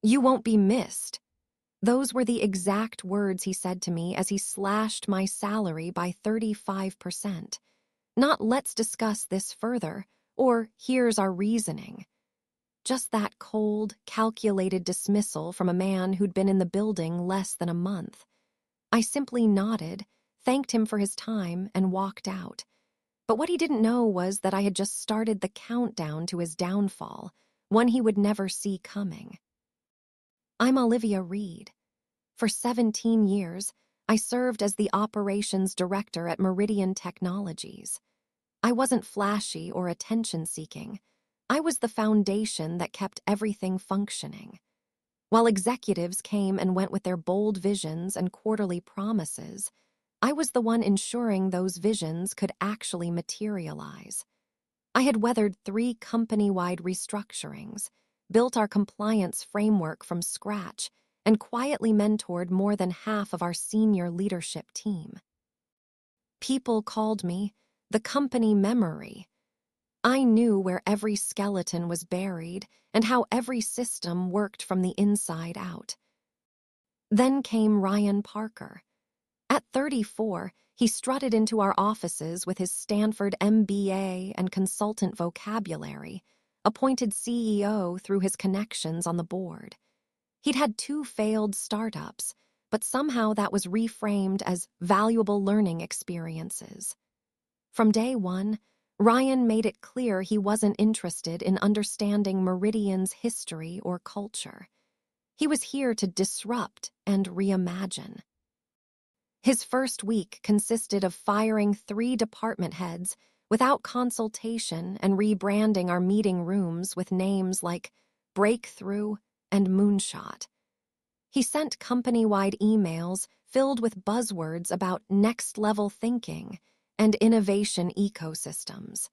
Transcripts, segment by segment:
You won't be missed. Those were the exact words he said to me as he slashed my salary by 35%. Not let's discuss this further, or here's our reasoning. Just that cold, calculated dismissal from a man who'd been in the building less than a month. I simply nodded, thanked him for his time, and walked out. But what he didn't know was that I had just started the countdown to his downfall, one he would never see coming. I'm Olivia Reed. For 17 years, I served as the operations director at Meridian Technologies. I wasn't flashy or attention-seeking. I was the foundation that kept everything functioning. While executives came and went with their bold visions and quarterly promises, I was the one ensuring those visions could actually materialize. I had weathered 3 company-wide restructurings, built our compliance framework from scratch, and quietly mentored more than half of our senior leadership team. People called me the company memory. I knew where every skeleton was buried and how every system worked from the inside out. Then came Ryan Parker. At 34, he strutted into our offices with his Stanford MBA and consultant vocabulary, appointed CEO through his connections on the board. He'd had 2 failed startups, but somehow that was reframed as valuable learning experiences. From day one, Ryan made it clear he wasn't interested in understanding Meridian's history or culture. He was here to disrupt and reimagine. His first week consisted of firing 3 department heads without consultation and rebranding our meeting rooms with names like Breakthrough and Moonshot. He sent company-wide emails filled with buzzwords about next-level thinking and innovation ecosystems.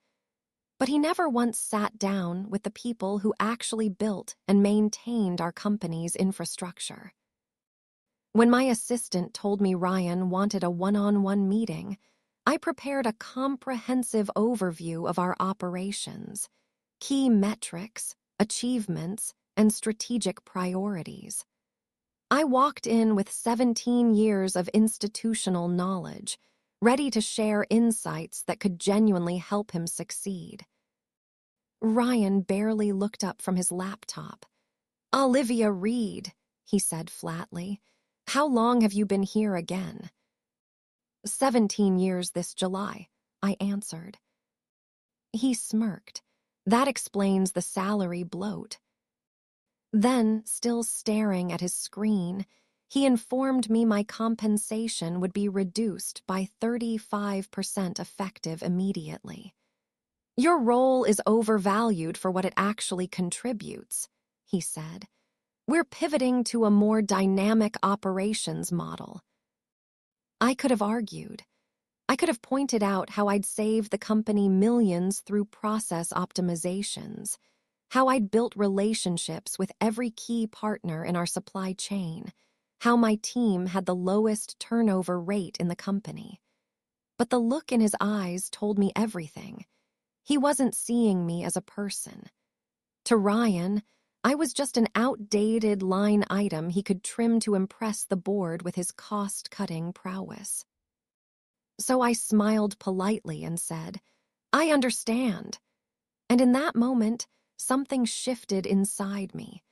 But he never once sat down with the people who actually built and maintained our company's infrastructure. When my assistant told me Ryan wanted a one-on-one meeting, I prepared a comprehensive overview of our operations, key metrics, achievements, and strategic priorities. I walked in with 17 years of institutional knowledge, ready to share insights that could genuinely help him succeed. Ryan barely looked up from his laptop. "Olivia Reed," he said flatly. "How long have you been here again?" 17 years this July, I answered. He smirked. That explains the salary bloat. Then, still staring at his screen, he informed me my compensation would be reduced by 35% effective immediately. "Your role is overvalued for what it actually contributes," he said. "We're pivoting to a more dynamic operations model." I could have argued. I could have pointed out how I'd saved the company millions through process optimizations, how I'd built relationships with every key partner in our supply chain, how my team had the lowest turnover rate in the company. But the look in his eyes told me everything. He wasn't seeing me as a person. To Ryan, I was just an outdated line item he could trim to impress the board with his cost-cutting prowess. So I smiled politely and said, "I understand." And in that moment, something shifted inside me.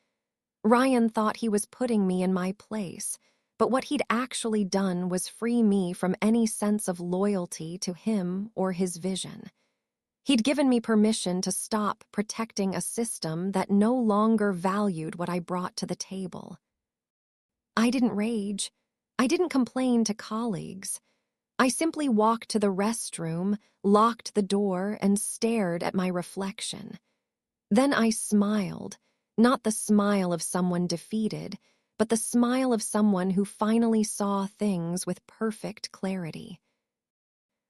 Ryan thought he was putting me in my place, but what he'd actually done was free me from any sense of loyalty to him or his vision. He'd given me permission to stop protecting a system that no longer valued what I brought to the table. I didn't rage. I didn't complain to colleagues. I simply walked to the restroom, locked the door, and stared at my reflection. Then I smiled, not the smile of someone defeated, but the smile of someone who finally saw things with perfect clarity.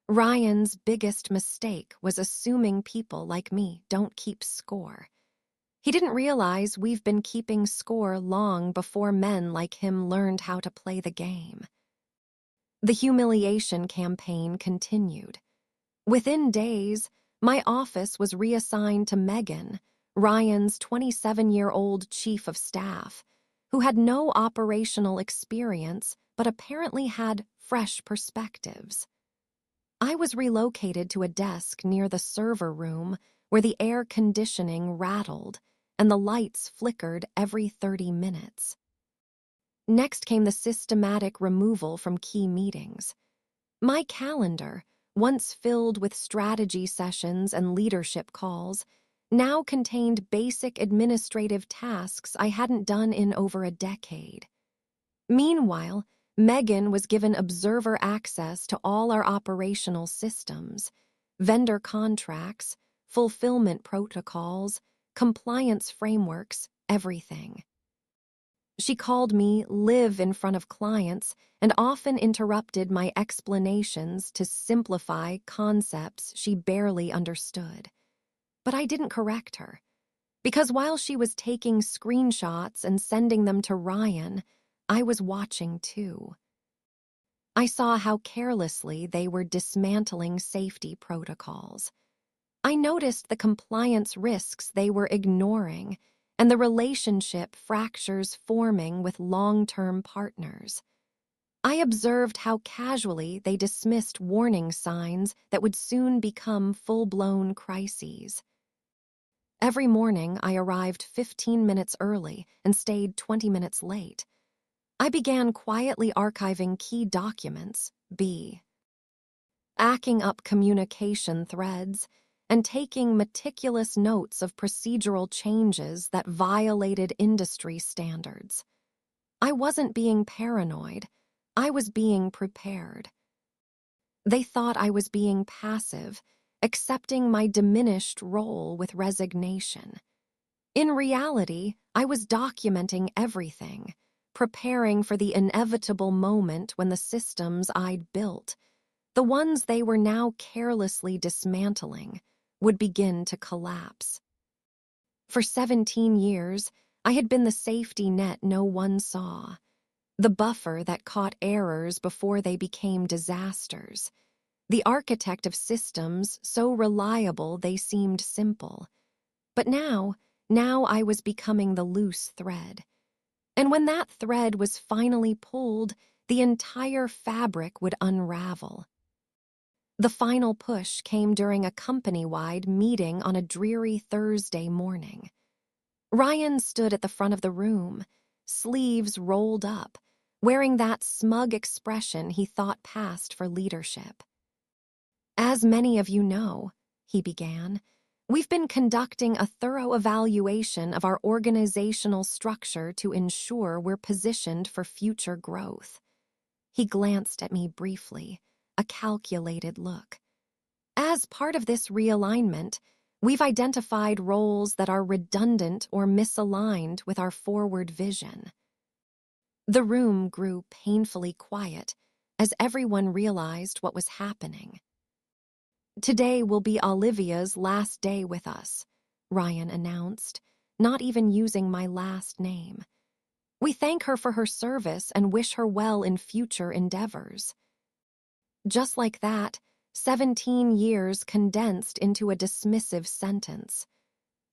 Ryan's biggest mistake was assuming people like me don't keep score. He didn't realize we've been keeping score long before men like him learned how to play the game. The humiliation campaign continued. Within days, my office was reassigned to Megan, Ryan's 27-year-old chief of staff, who had no operational experience but apparently had fresh perspectives. I was relocated to a desk near the server room where the air conditioning rattled and the lights flickered every 30 minutes. Next came the systematic removal from key meetings. My calendar, once filled with strategy sessions and leadership calls, now contained basic administrative tasks I hadn't done in over a decade. Meanwhile, Megan was given observer access to all our operational systems, vendor contracts, fulfillment protocols, compliance frameworks, everything. She called me live in front of clients and often interrupted my explanations to simplify concepts she barely understood. But I didn't correct her, because while she was taking screenshots and sending them to Ryan, I was watching too. I saw how carelessly they were dismantling safety protocols. I noticed the compliance risks they were ignoring and the relationship fractures forming with long-term partners. I observed how casually they dismissed warning signs that would soon become full-blown crises. Every morning, I arrived 15 minutes early and stayed 20 minutes late. I began quietly archiving key documents, backing up communication threads, and taking meticulous notes of procedural changes that violated industry standards. I wasn't being paranoid. I was being prepared. They thought I was being passive, accepting my diminished role with resignation. In reality, I was documenting everything, preparing for the inevitable moment when the systems I'd built, the ones they were now carelessly dismantling, would begin to collapse. For 17 years, I had been the safety net no one saw, the buffer that caught errors before they became disasters, the architect of systems so reliable they seemed simple. But now I was becoming the loose thread. And when that thread was finally pulled, the entire fabric would unravel. The final push came during a company-wide meeting on a dreary Thursday morning. Ryan stood at the front of the room, sleeves rolled up, wearing that smug expression he thought passed for leadership. "As many of you know," he began, "we've been conducting a thorough evaluation of our organizational structure to ensure we're positioned for future growth." He glanced at me briefly, a calculated look. "As part of this realignment, we've identified roles that are redundant or misaligned with our forward vision." The room grew painfully quiet as everyone realized what was happening. "Today will be Olivia's last day with us," Ryan announced, not even using my last name. "We thank her for her service and wish her well in future endeavors." Just like that, 17 years condensed into a dismissive sentence.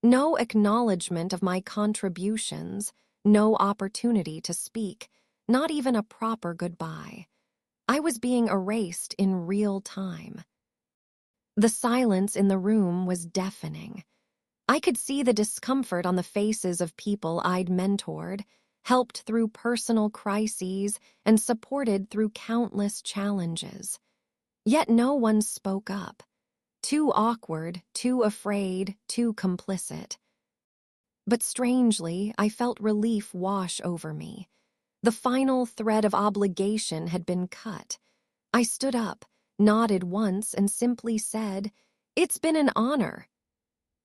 No acknowledgement of my contributions, no opportunity to speak, not even a proper goodbye. I was being erased in real time. The silence in the room was deafening. I could see the discomfort on the faces of people I'd mentored, helped through personal crises, and supported through countless challenges. Yet no one spoke up. Too awkward, too afraid, too complicit. But strangely, I felt relief wash over me. The final thread of obligation had been cut. I stood up, nodded once, and simply said, "It's been an honor."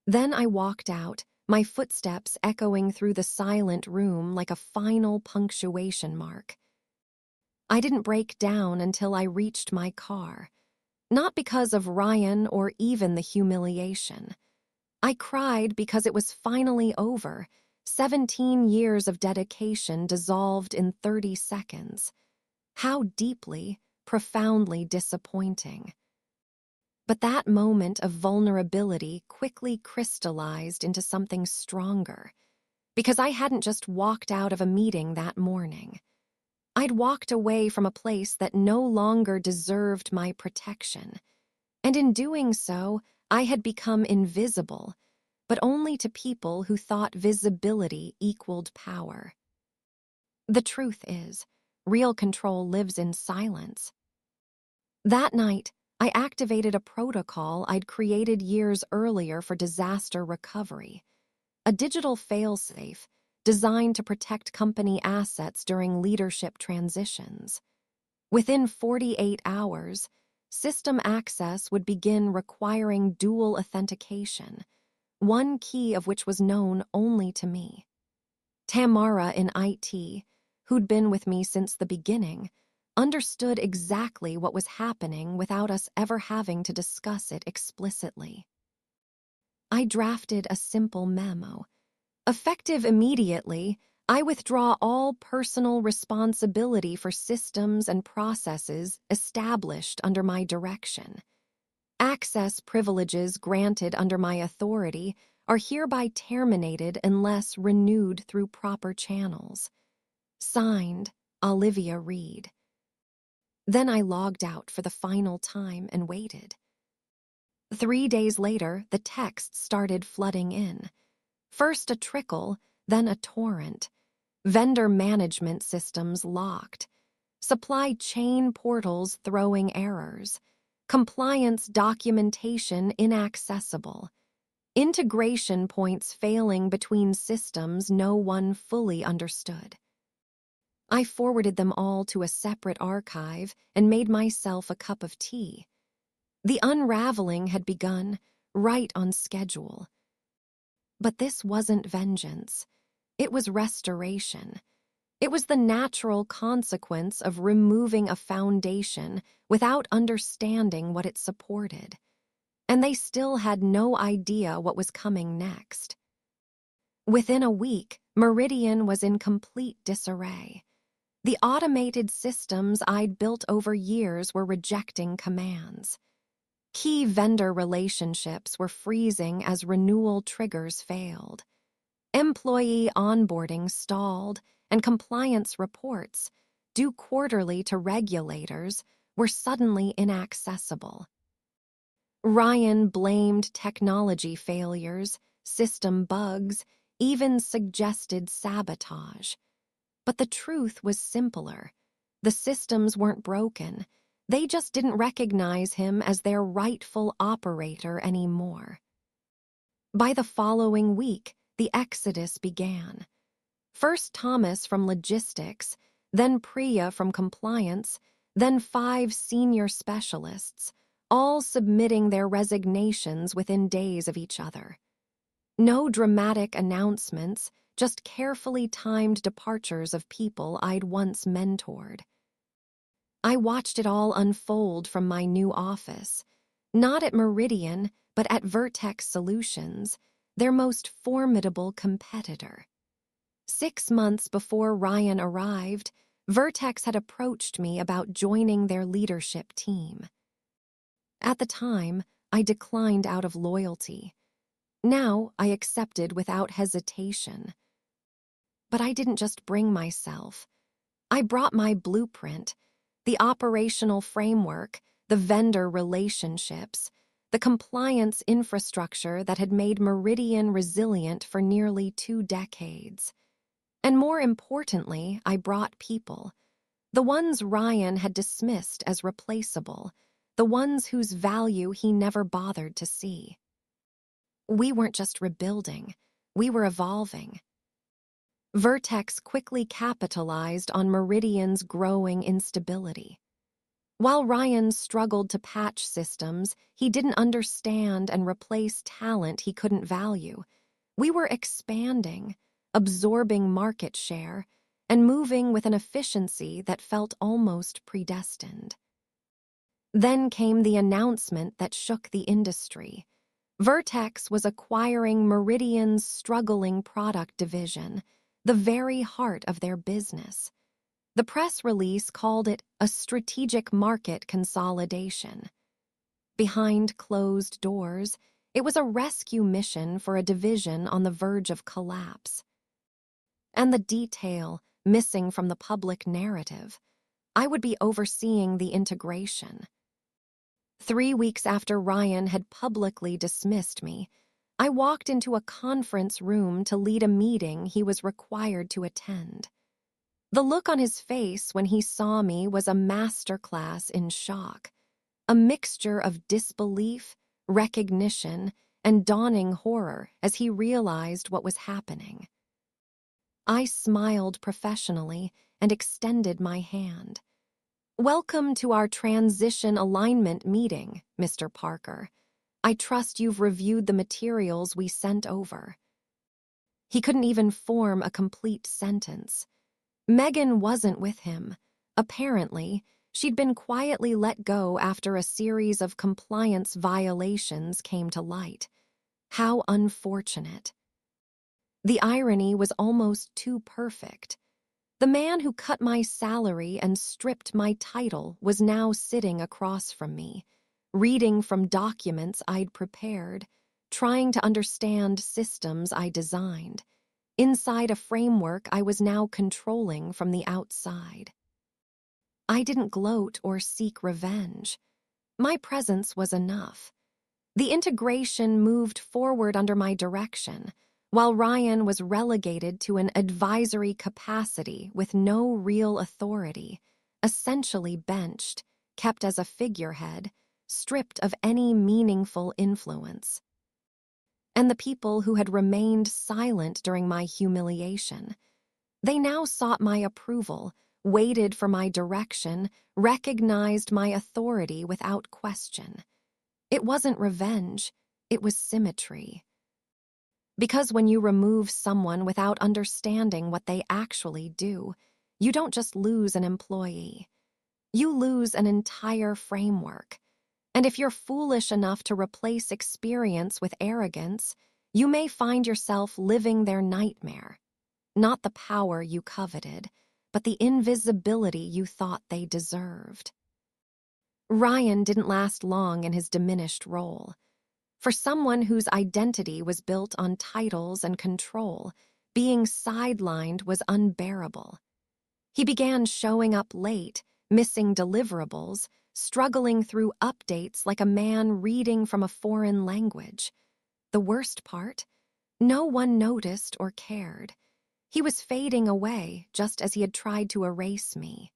Then I walked out, my footsteps echoing through the silent room like a final punctuation mark. I didn't break down until I reached my car. Not because of Ryan or even the humiliation. I cried because it was finally over. 17 years of dedication dissolved in 30 seconds. How deeply, profoundly disappointing. But that moment of vulnerability quickly crystallized into something stronger. because I hadn't just walked out of a meeting that morning. I'd walked away from a place that no longer deserved my protection. And in doing so, I had become invisible, but only to people who thought visibility equaled power. The truth is, real control lives in silence. That night, I activated a protocol I'd created years earlier for disaster recovery, a digital failsafe designed to protect company assets during leadership transitions. Within 48 hours, system access would begin requiring dual authentication, one key of which was known only to me. Tamara in IT, who'd been with me since the beginning, understood exactly what was happening without us ever having to discuss it explicitly. I drafted a simple memo. Effective immediately, I withdraw all personal responsibility for systems and processes established under my direction. Access privileges granted under my authority are hereby terminated unless renewed through proper channels. Signed, Olivia Reed. Then I logged out for the final time and waited. 3 days later, the texts started flooding in. First a trickle, then a torrent. Vendor management systems locked. Supply chain portals throwing errors. Compliance documentation inaccessible. Integration points failing between systems no one fully understood. I forwarded them all to a separate archive and made myself a cup of tea. The unraveling had begun, right on schedule. But this wasn't vengeance. It was restoration. It was the natural consequence of removing a foundation without understanding what it supported. And they still had no idea what was coming next. Within a week, Meridian was in complete disarray. The automated systems I'd built over years were rejecting commands. Key vendor relationships were freezing as renewal triggers failed. Employee onboarding stalled, and compliance reports, due quarterly to regulators, were suddenly inaccessible. Ryan blamed technology failures, system bugs, even suggested sabotage. But the truth was simpler. The systems weren't broken. They just didn't recognize him as their rightful operator anymore. By the following week, the exodus began. First Thomas from logistics, then Priya from compliance, then 5 senior specialists, all submitting their resignations within days of each other. No dramatic announcements, just carefully timed departures of people I'd once mentored. I watched it all unfold from my new office, not at Meridian, but at Vertex Solutions, their most formidable competitor. 6 months before Ryan arrived, Vertex had approached me about joining their leadership team. At the time, I declined out of loyalty. Now I accepted without hesitation. But I didn't just bring myself. I brought my blueprint, the operational framework, the vendor relationships, the compliance infrastructure that had made Meridian resilient for nearly 2 decades. And more importantly, I brought people. The ones Ryan had dismissed as replaceable, the ones whose value he never bothered to see. We weren't just rebuilding, we were evolving. Vertex quickly capitalized on Meridian's growing instability. While Ryan struggled to patch systems he didn't understand and replace talent he couldn't value, we were expanding, absorbing market share, and moving with an efficiency that felt almost predestined. Then came the announcement that shook the industry. Vertex was acquiring Meridian's struggling product division, the very heart of their business. The press release called it a strategic market consolidation. Behind closed doors, it was a rescue mission for a division on the verge of collapse. and the detail missing from the public narrative. I would be overseeing the integration. 3 weeks after Ryan had publicly dismissed me, I walked into a conference room to lead a meeting he was required to attend. The look on his face when he saw me was a masterclass in shock, a mixture of disbelief, recognition, and dawning horror as he realized what was happening. I smiled professionally and extended my hand. "Welcome to our transition alignment meeting, Mr. Parker. I trust you've reviewed the materials we sent over." He couldn't even form a complete sentence. Megan wasn't with him. Apparently, she'd been quietly let go after a series of compliance violations came to light. How unfortunate. The irony was almost too perfect. The man who cut my salary and stripped my title was now sitting across from me, reading from documents I'd prepared, trying to understand systems I designed, inside a framework I was now controlling from the outside. I didn't gloat or seek revenge. My presence was enough. The integration moved forward under my direction, while Ryan was relegated to an advisory capacity with no real authority, essentially benched, kept as a figurehead, stripped of any meaningful influence. And the people who had remained silent during my humiliation, they now sought my approval, waited for my direction, recognized my authority without question. It wasn't revenge, it was symmetry. Because when you remove someone without understanding what they actually do, you don't just lose an employee. You lose an entire framework. And if you're foolish enough to replace experience with arrogance, you may find yourself living their nightmare. Not the power you coveted, but the invisibility you thought they deserved. Ryan didn't last long in his diminished role. For someone whose identity was built on titles and control, being sidelined was unbearable. He began showing up late, missing deliverables, struggling through updates like a man reading from a foreign language. The worst part? No one noticed or cared. He was fading away just as he had tried to erase me.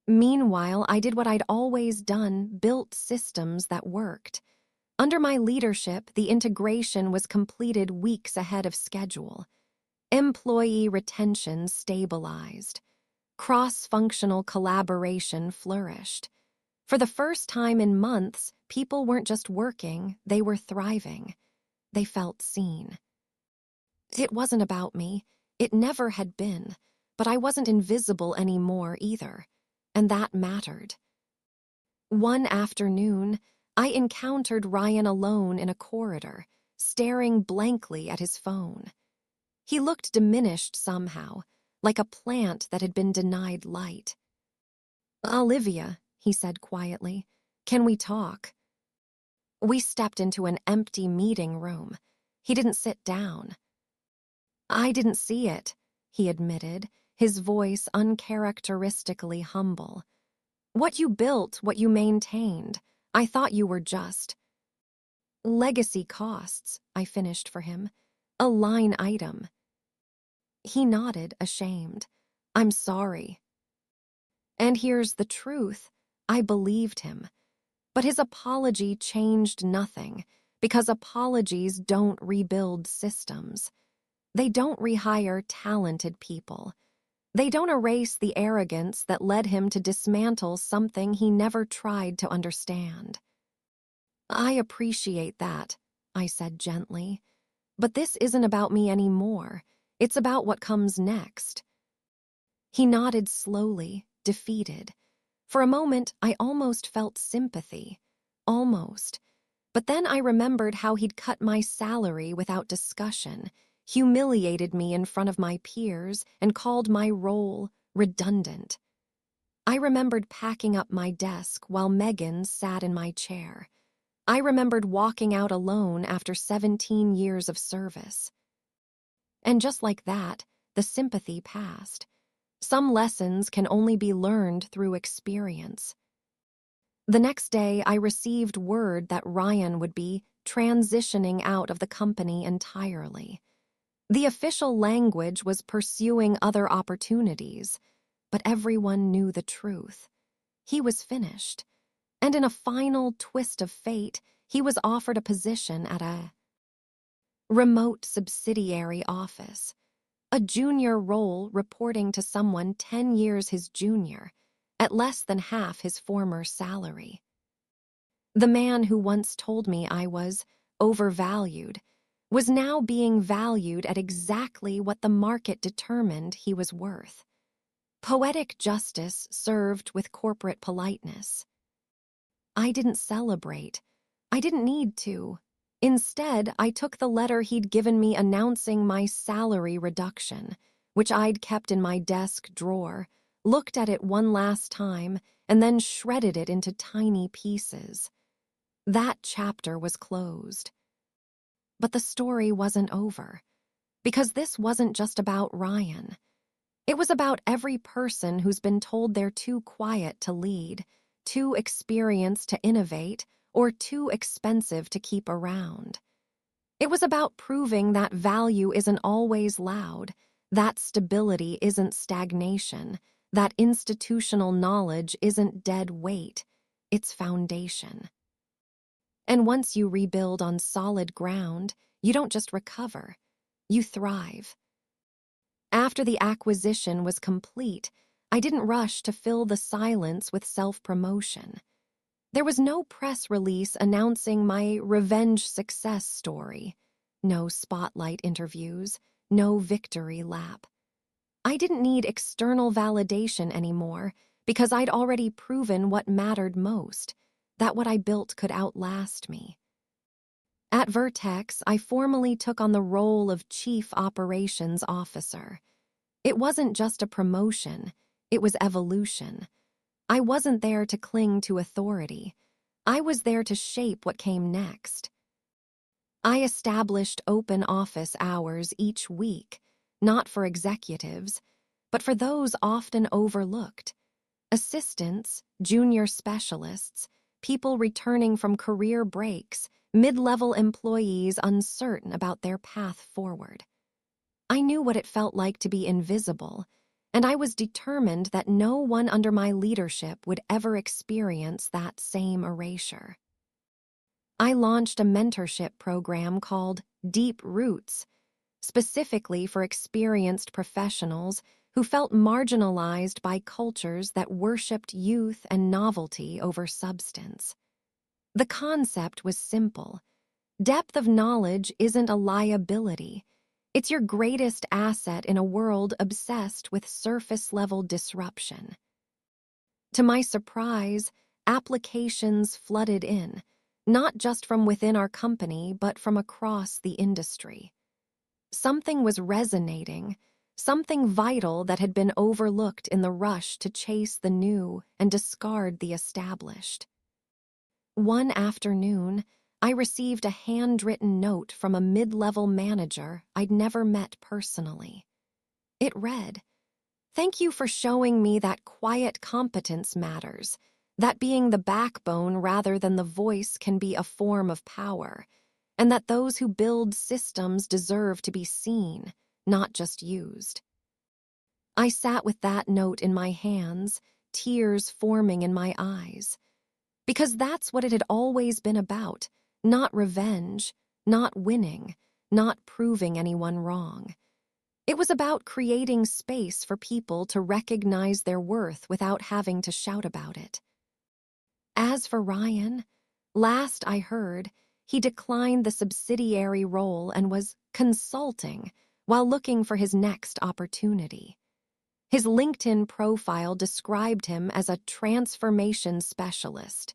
Meanwhile, I did what I'd always done, built systems that worked. Under my leadership, the integration was completed weeks ahead of schedule. Employee retention stabilized. Cross-functional collaboration flourished. For the first time in months, people weren't just working, they were thriving. They felt seen. It wasn't about me. It never had been. But I wasn't invisible anymore either. And that mattered. One afternoon, I encountered Ryan alone in a corridor, staring blankly at his phone. He looked diminished somehow, like a plant that had been denied light. "Olivia," he said quietly, "can we talk?" We stepped into an empty meeting room. He didn't sit down. "I didn't see it," he admitted, his voice uncharacteristically humble. "What you built, what you maintained, I thought you were just." "Legacy costs," I finished for him. "A line item." He nodded, ashamed. "I'm sorry." And here's the truth. I believed him. But his apology changed nothing, because apologies don't rebuild systems. They don't rehire talented people. They don't erase the arrogance that led him to dismantle something he never tried to understand. "I appreciate that," I said gently. "But this isn't about me anymore. It's about what comes next." He nodded slowly, defeated. For a moment, I almost felt sympathy. Almost. But then I remembered how he'd cut my salary without discussion, humiliated me in front of my peers, and called my role redundant. I remembered packing up my desk while Megan sat in my chair. I remembered walking out alone after 17 years of service. And just like that, the sympathy passed. Some lessons can only be learned through experience. The next day, I received word that Ryan would be transitioning out of the company entirely. The official language was pursuing other opportunities, but everyone knew the truth. He was finished, and in a final twist of fate, he was offered a position at a remote subsidiary office, a junior role reporting to someone 10 years his junior, at less than half his former salary. The man who once told me I was overvalued was now being valued at exactly what the market determined he was worth. Poetic justice served with corporate politeness. I didn't celebrate. I didn't need to. Instead, I took the letter he'd given me announcing my salary reduction, which I'd kept in my desk drawer, looked at it one last time, and then shredded it into tiny pieces. That chapter was closed. But the story wasn't over, because this wasn't just about Ryan. It was about every person who's been told they're too quiet to lead, too experienced to innovate, or too expensive to keep around. It was about proving that value isn't always loud, that stability isn't stagnation, that institutional knowledge isn't dead weight, it's foundation. And once you rebuild on solid ground, you don't just recover, you thrive. After the acquisition was complete, I didn't rush to fill the silence with self-promotion. There was no press release announcing my revenge success story, no spotlight interviews, no victory lap. I didn't need external validation anymore because I'd already proven what mattered most, that what I built could outlast me. At Vertex, I formally took on the role of Chief Operations Officer. It wasn't just a promotion, it was evolution. I wasn't there to cling to authority. I was there to shape what came next. I established open office hours each week, not for executives, but for those often overlooked. Assistants, junior specialists, people returning from career breaks, mid-level employees uncertain about their path forward. I knew what it felt like to be invisible, and I was determined that no one under my leadership would ever experience that same erasure. I launched a mentorship program called Deep Roots, specifically for experienced professionals who felt marginalized by cultures that worshipped youth and novelty over substance. The concept was simple. Depth of knowledge isn't a liability. It's your greatest asset in a world obsessed with surface-level disruption. To my surprise, applications flooded in, not just from within our company, but from across the industry. Something was resonating, something vital that had been overlooked in the rush to chase the new and discard the established. One afternoon, I received a handwritten note from a mid-level manager I'd never met personally. It read, "Thank you for showing me that quiet competence matters, that being the backbone rather than the voice can be a form of power, and that those who build systems deserve to be seen, not just used." I sat with that note in my hands, tears forming in my eyes. Because that's what it had always been about, not revenge, not winning, not proving anyone wrong. It was about creating space for people to recognize their worth without having to shout about it. As for Ryan, last I heard, he declined the subsidiary role and was consulting while looking for his next opportunity. His LinkedIn profile described him as a transformation specialist.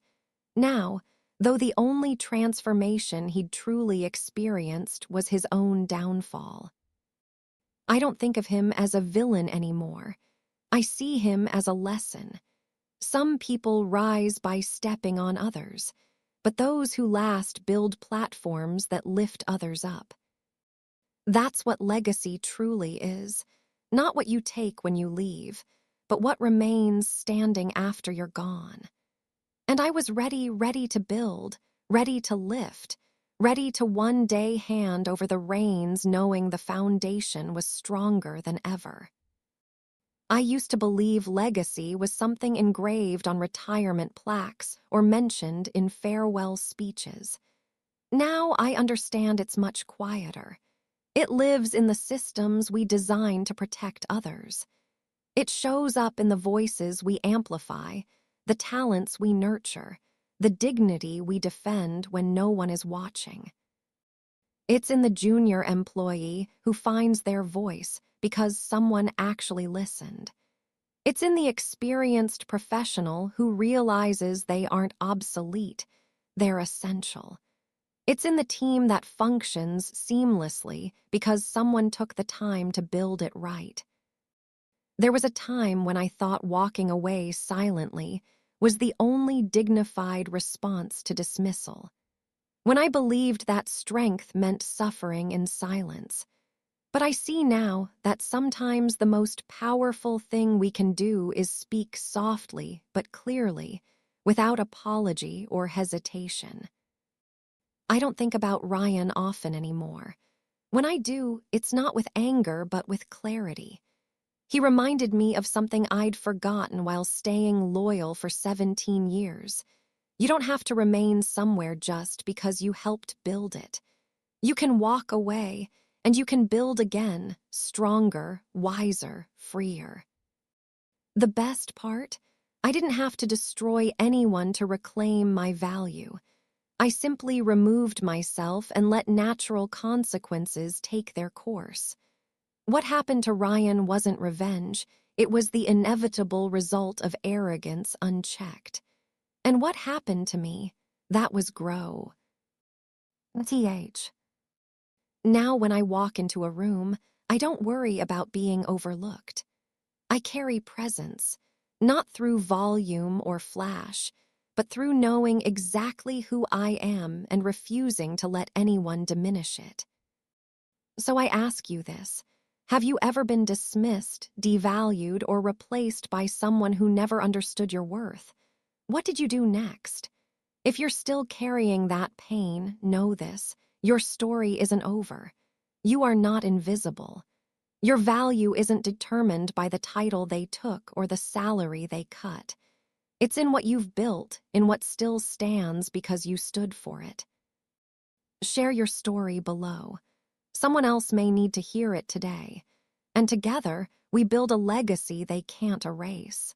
Now, though the only transformation he'd truly experienced was his own downfall. I don't think of him as a villain anymore. I see him as a lesson. Some people rise by stepping on others, but those who last build platforms that lift others up. That's what legacy truly is, Not what you take when you leave, but what remains standing after you're gone. And I was ready to build, ready to lift, ready to one day hand over the reins knowing the foundation was stronger than ever. I used to believe legacy was something engraved on retirement plaques or mentioned in farewell speeches. Now I understand it's much quieter. It lives in the systems we design to protect others. It shows up in the voices we amplify, the talents we nurture, the dignity we defend when no one is watching. It's in the junior employee who finds their voice because someone actually listened. It's in the experienced professional who realizes they aren't obsolete, they're essential. It's in the team that functions seamlessly because someone took the time to build it right. There was a time when I thought walking away silently was the only dignified response to dismissal, when I believed that strength meant suffering in silence. But I see now that sometimes the most powerful thing we can do is speak softly but clearly, without apology or hesitation. I don't think about Ryan often anymore. When I do, it's not with anger but with clarity. He reminded me of something I'd forgotten while staying loyal for 17 years. You don't have to remain somewhere just because you helped build it. You can walk away, and you can build again, stronger, wiser, freer. The best part? I didn't have to destroy anyone to reclaim my value. I simply removed myself and let natural consequences take their course. What happened to Ryan wasn't revenge, it was the inevitable result of arrogance unchecked. And what happened to me? That was grow. TH. Now when I walk into a room, I don't worry about being overlooked. I carry presence, not through volume or flash, but through knowing exactly who I am and refusing to let anyone diminish it. So I ask you this. Have you ever been dismissed, devalued, or replaced by someone who never understood your worth? What did you do next? If you're still carrying that pain, know this. Your story isn't over. You are not invisible. Your value isn't determined by the title they took or the salary they cut. It's in what you've built, in what still stands because you stood for it. Share your story below. Someone else may need to hear it today. And together, we build a legacy they can't erase.